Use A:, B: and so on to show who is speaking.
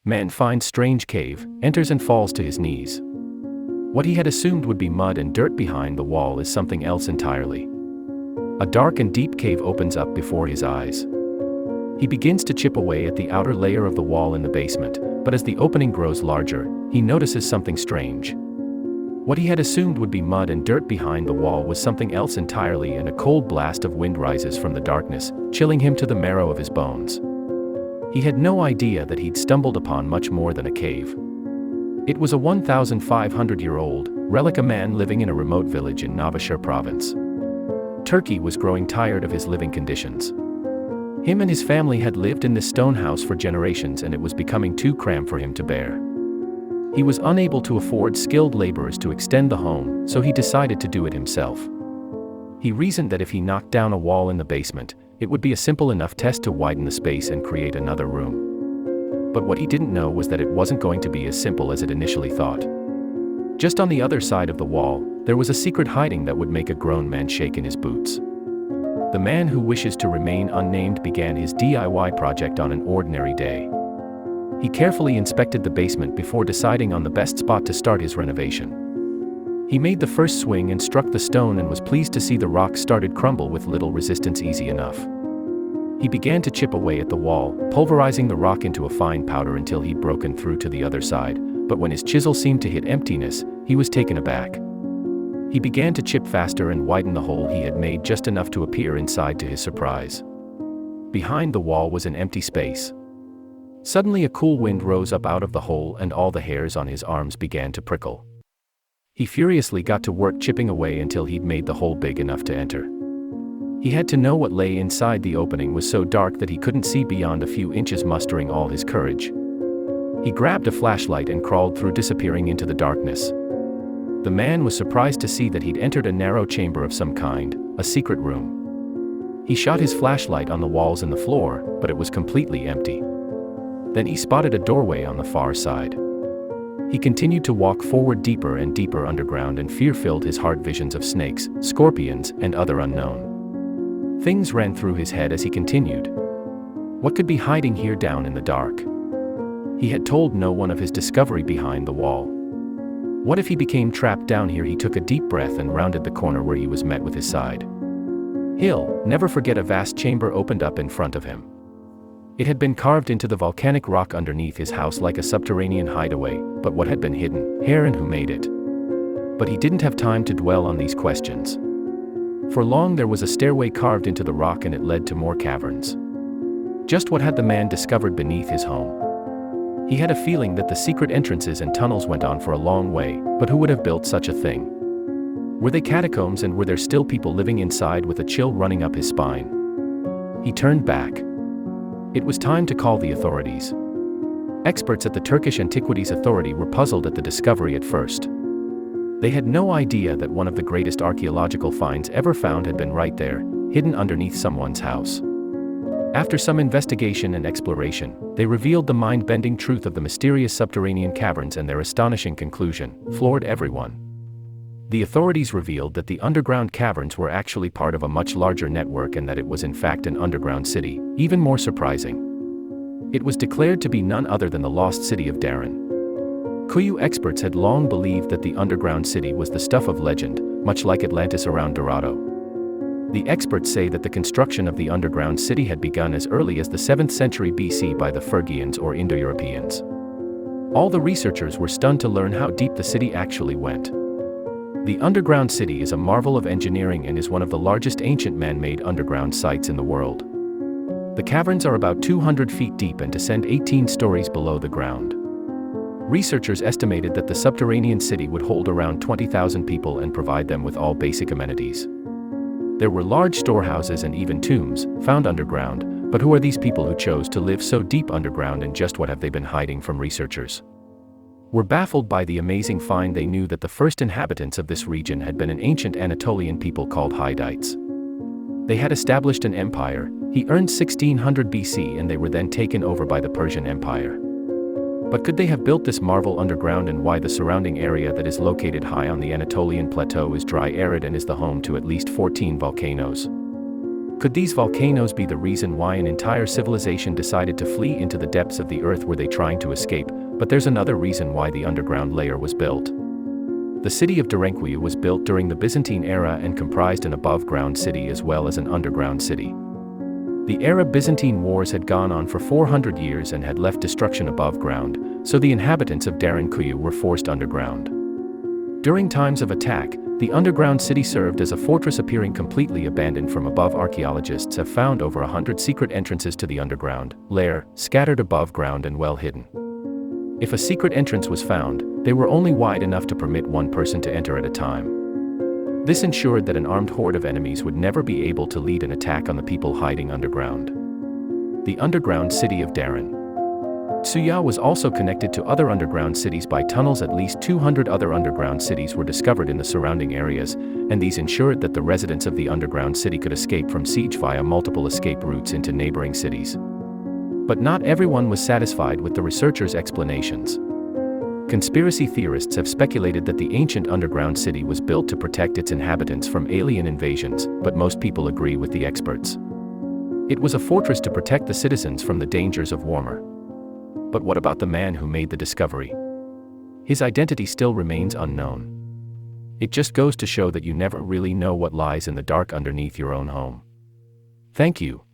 A: Man finds strange cave, enters and falls to his knees. What he had assumed would be mud and dirt behind the wall is something else entirely. A dark and deep cave opens up before his eyes. He begins to chip away at the outer layer of the wall in the basement, but as the opening grows larger, he notices something strange. What he had assumed would be mud and dirt behind the wall was something else entirely, and a cold blast of wind rises from the darkness, chilling him to the marrow of his bones. He had no idea that he'd stumbled upon much more than a cave. It was a 1,500-year-old relic, a man living in a remote village in Novashehir province. Turkey was growing tired of his living conditions. Him and his family had lived in this stone house for generations, and it was becoming too cramped for him to bear. He was unable to afford skilled laborers to extend the home, so he decided to do it himself. He reasoned that if he knocked down a wall in the basement, it would be a simple enough test to widen the space and create another room. But what he didn't know was that it wasn't going to be as simple as it initially thought. Just on the other side of the wall, there was a secret hiding that would make a grown man shake in his boots. The man who wishes to remain unnamed began his DIY project on an ordinary day. He carefully inspected the basement before deciding on the best spot to start his renovation. He made the first swing and struck the stone, and was pleased to see the rock started crumble with little resistance, easy enough. He began to chip away at the wall, pulverizing the rock into a fine powder until he'd broken through to the other side, but when his chisel seemed to hit emptiness, he was taken aback. He began to chip faster and widen the hole he had made just enough to appear inside, to his surprise. Behind the wall was an empty space. Suddenly a cool wind rose up out of the hole, and all the hairs on his arms began to prickle. He furiously got to work chipping away until he'd made the hole big enough to enter. He had to know what lay inside. The opening was so dark that he couldn't see beyond a few inches. Mustering all his courage, he grabbed a flashlight and crawled through, disappearing into the darkness. The man was surprised to see that he'd entered a narrow chamber of some kind, a secret room. He shot his flashlight on the walls and the floor, but it was completely empty. Then he spotted a doorway on the far side. He continued to walk forward, deeper and deeper underground, and fear filled his heart. Visions of snakes, scorpions, and other unknown things ran through his head as he continued. What could be hiding here down in the dark? He had told no one of his discovery behind the wall. What if he became trapped down here? He took a deep breath and rounded the corner, where he was met with his side. He'll never forget a vast chamber opened up in front of him. It had been carved into the volcanic rock underneath his house like a subterranean hideaway, but what had been hidden here, and who made it? But he didn't have time to dwell on these questions. For long there was a stairway carved into the rock, and it led to more caverns. Just what had the man discovered beneath his home? He had a feeling that the secret entrances and tunnels went on for a long way, but who would have built such a thing? Were they catacombs, and were there still people living inside? With a chill running up his spine, he turned back. It was time to call the authorities. Experts at the Turkish Antiquities Authority were puzzled at the discovery at first. They had no idea that one of the greatest archaeological finds ever found had been right there, hidden underneath someone's house. After some investigation and exploration, they revealed the mind-bending truth of the mysterious subterranean caverns, and their astonishing conclusion floored everyone. The authorities revealed that the underground caverns were actually part of a much larger network, and that it was in fact an underground city. Even more surprising, it was declared to be none other than the lost city of Derinkuyu. Experts had long believed that the underground city was the stuff of legend, much like Atlantis around Dorado. The experts say that the construction of the underground city had begun as early as the 7th century BC by the Phrygians or Indo-Europeans. All the researchers were stunned to learn how deep the city actually went. The underground city is a marvel of engineering and is one of the largest ancient man-made underground sites in the world. The caverns are about 200 feet deep and descend 18 stories below the ground. Researchers estimated that the subterranean city would hold around 20,000 people and provide them with all basic amenities. There were large storehouses and even tombs found underground, but who are these people who chose to live so deep underground, and just what have they been hiding from researchers? Were baffled by the amazing find. They knew that the first inhabitants of this region had been an ancient Anatolian people called Hittites. They had established an empire, he earned 1600 BC, and they were then taken over by the Persian Empire. But could they have built this marvel underground, and why the surrounding area that is located high on the Anatolian plateau is dry, arid, and is the home to at least 14 volcanoes? Could these volcanoes be the reason why an entire civilization decided to flee into the depths of the earth? Were they trying to escape? But there's another reason why the underground layer was built. The city of Derinkuyu was built during the Byzantine era and comprised an above-ground city as well as an underground city. The Arab-Byzantine wars had gone on for 400 years and had left destruction above ground, so the inhabitants of Derinkuyu were forced underground. During times of attack, the underground city served as a fortress, appearing completely abandoned from above. Archaeologists have found over 100 secret entrances to the underground layer, scattered above ground and well hidden. If a secret entrance was found, they were only wide enough to permit one person to enter at a time. This ensured that an armed horde of enemies would never be able to lead an attack on the people hiding underground. The underground city of Derinkuyu was also connected to other underground cities by tunnels. At least 200 other underground cities were discovered in the surrounding areas, and these ensured that the residents of the underground city could escape from siege via multiple escape routes into neighboring cities. But not everyone was satisfied with the researchers' explanations. Conspiracy theorists have speculated that the ancient underground city was built to protect its inhabitants from alien invasions, but most people agree with the experts. It was a fortress to protect the citizens from the dangers of war. But what about the man who made the discovery? His identity still remains unknown. It just goes to show that you never really know what lies in the dark underneath your own home. Thank you.